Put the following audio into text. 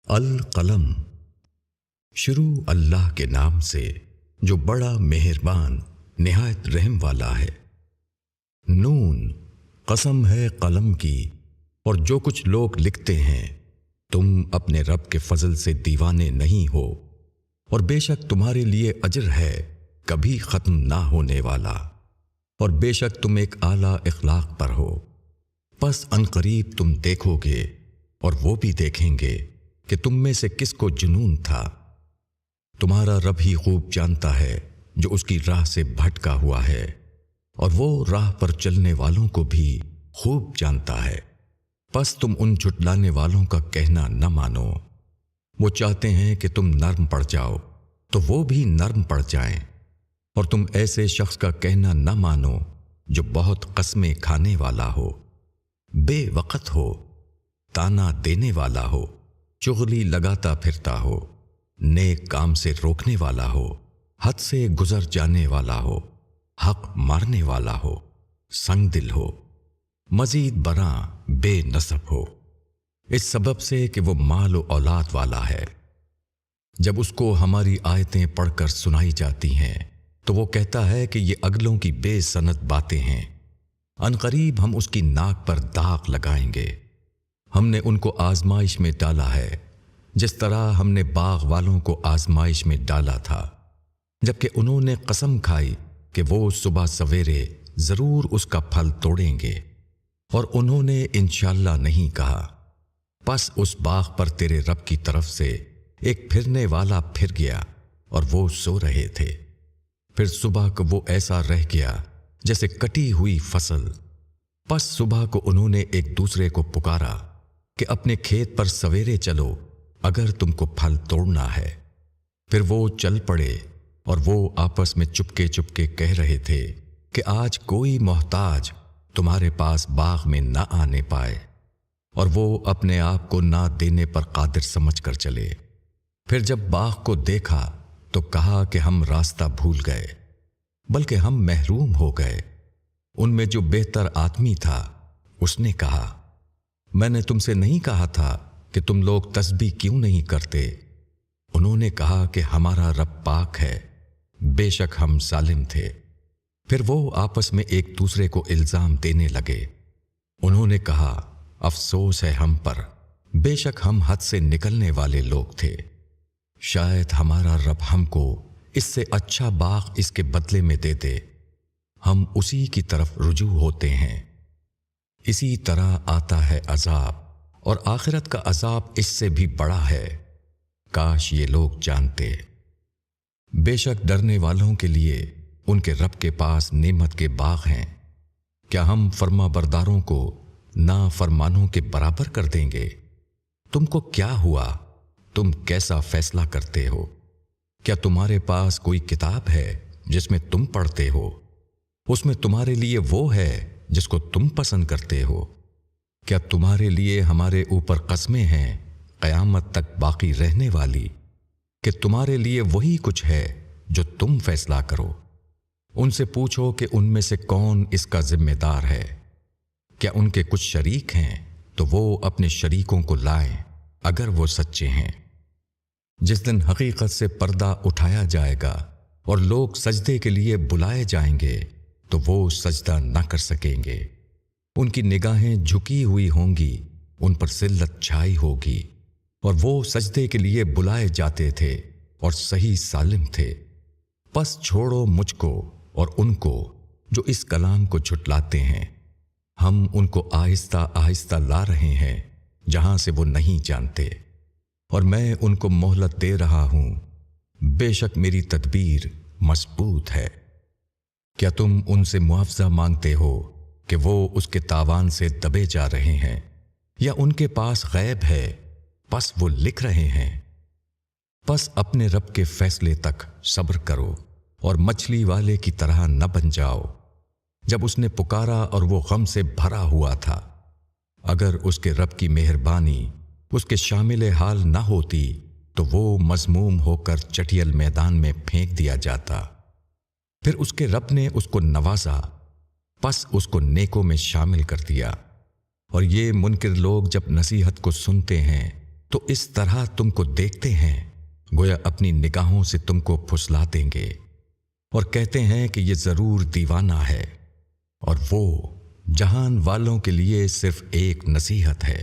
القلم۔ شروع اللہ کے نام سے جو بڑا مہربان نہایت رحم والا ہے۔ نون، قسم ہے قلم کی اور جو کچھ لوگ لکھتے ہیں، تم اپنے رب کے فضل سے دیوانے نہیں ہو، اور بے شک تمہارے لیے اجر ہے کبھی ختم نہ ہونے والا، اور بے شک تم ایک اعلیٰ اخلاق پر ہو۔ پس عنقریب تم دیکھو گے اور وہ بھی دیکھیں گے کہ تم میں سے کس کو جنون تھا۔ تمہارا رب ہی خوب جانتا ہے جو اس کی راہ سے بھٹکا ہوا ہے، اور وہ راہ پر چلنے والوں کو بھی خوب جانتا ہے۔ پس تم ان جھٹلانے والوں کا کہنا نہ مانو۔ وہ چاہتے ہیں کہ تم نرم پڑ جاؤ تو وہ بھی نرم پڑ جائیں، اور تم ایسے شخص کا کہنا نہ مانو جو بہت قسمیں کھانے والا ہو، بے وقت ہو، تانا دینے والا ہو، چغلی لگاتا پھرتا ہو، نیک کام سے روکنے والا ہو، حد سے گزر جانے والا ہو، حق مارنے والا ہو، سنگ دل ہو، مزید برآں بے نسب ہو، اس سبب سے کہ وہ مال و اولاد والا ہے۔ جب اس کو ہماری آیتیں پڑھ کر سنائی جاتی ہیں تو وہ کہتا ہے کہ یہ اگلوں کی بے سند باتیں ہیں، عنقریب ہم اس کی ناک پر داغ لگائیں گے۔ ہم نے ان کو آزمائش میں ڈالا ہے جس طرح ہم نے باغ والوں کو آزمائش میں ڈالا تھا، جبکہ انہوں نے قسم کھائی کہ وہ صبح سویرے ضرور اس کا پھل توڑیں گے، اور انہوں نے انشاءاللہ نہیں کہا۔ پس اس باغ پر تیرے رب کی طرف سے ایک پھرنے والا پھر گیا اور وہ سو رہے تھے۔ پھر صبح کو وہ ایسا رہ گیا جیسے کٹی ہوئی فصل۔ پس صبح کو انہوں نے ایک دوسرے کو پکارا کہ اپنے کھیت پر سویرے چلو اگر تم کو پھل توڑنا ہے۔ پھر وہ چل پڑے، اور وہ آپس میں چپکے چپکے کہہ رہے تھے کہ آج کوئی محتاج تمہارے پاس باغ میں نہ آنے پائے، اور وہ اپنے آپ کو نہ دینے پر قادر سمجھ کر چلے۔ پھر جب باغ کو دیکھا تو کہا کہ ہم راستہ بھول گئے، بلکہ ہم محروم ہو گئے۔ ان میں جو بہتر آدمی تھا اس نے کہا، میں نے تم سے نہیں کہا تھا کہ تم لوگ تسبیح کیوں نہیں کرتے؟ انہوں نے کہا کہ ہمارا رب پاک ہے، بے شک ہم ظالم تھے۔ پھر وہ آپس میں ایک دوسرے کو الزام دینے لگے۔ انہوں نے کہا، افسوس ہے ہم پر، بے شک ہم حد سے نکلنے والے لوگ تھے۔ شاید ہمارا رب ہم کو اس سے اچھا باغ اس کے بدلے میں دے دے، ہم اسی کی طرف رجوع ہوتے ہیں۔ اسی طرح آتا ہے عذاب، اور آخرت کا عذاب اس سے بھی بڑا ہے، کاش یہ لوگ جانتے۔ بے شک ڈرنے والوں کے لیے ان کے رب کے پاس نعمت کے باغ ہیں۔ کیا ہم فرما برداروں کو نافرمانوں کے برابر کر دیں گے؟ تم کو کیا ہوا؟ تم کیسا فیصلہ کرتے ہو؟ کیا تمہارے پاس کوئی کتاب ہے جس میں تم پڑھتے ہو؟ اس میں تمہارے لیے وہ ہے جس کو تم پسند کرتے ہو؟ کیا تمہارے لیے ہمارے اوپر قسمیں ہیں قیامت تک باقی رہنے والی، کہ تمہارے لیے وہی کچھ ہے جو تم فیصلہ کرو؟ ان سے پوچھو کہ ان میں سے کون اس کا ذمہ دار ہے۔ کیا ان کے کچھ شریک ہیں تو وہ اپنے شریکوں کو لائیں اگر وہ سچے ہیں۔ جس دن حقیقت سے پردہ اٹھایا جائے گا اور لوگ سجدے کے لیے بلائے جائیں گے تو وہ سجدہ نہ کر سکیں گے۔ ان کی نگاہیں جھکی ہوئی ہوں گی، ان پر ذلت چھائی ہوگی، اور وہ سجدے کے لیے بلائے جاتے تھے اور صحیح سالم تھے۔ پس چھوڑو مجھ کو اور ان کو جو اس کلام کو جھٹلاتے ہیں، ہم ان کو آہستہ آہستہ لا رہے ہیں جہاں سے وہ نہیں جانتے، اور میں ان کو مہلت دے رہا ہوں، بے شک میری تدبیر مضبوط ہے۔ کیا تم ان سے معاوضہ مانگتے ہو کہ وہ اس کے تاوان سے دبے جا رہے ہیں، یا ان کے پاس غیب ہے پس وہ لکھ رہے ہیں؟ پس اپنے رب کے فیصلے تک صبر کرو اور مچھلی والے کی طرح نہ بن جاؤ جب اس نے پکارا اور وہ غم سے بھرا ہوا تھا۔ اگر اس کے رب کی مہربانی اس کے شامل حال نہ ہوتی تو وہ مذموم ہو کر چٹیل میدان میں پھینک دیا جاتا۔ پھر اس کے رب نے اس کو نوازا، پس اس کو نیکوں میں شامل کر دیا۔ اور یہ منکر لوگ جب نصیحت کو سنتے ہیں تو اس طرح تم کو دیکھتے ہیں گویا اپنی نگاہوں سے تم کو پھسلا دیں گے، اور کہتے ہیں کہ یہ ضرور دیوانہ ہے، اور وہ جہان والوں کے لیے صرف ایک نصیحت ہے۔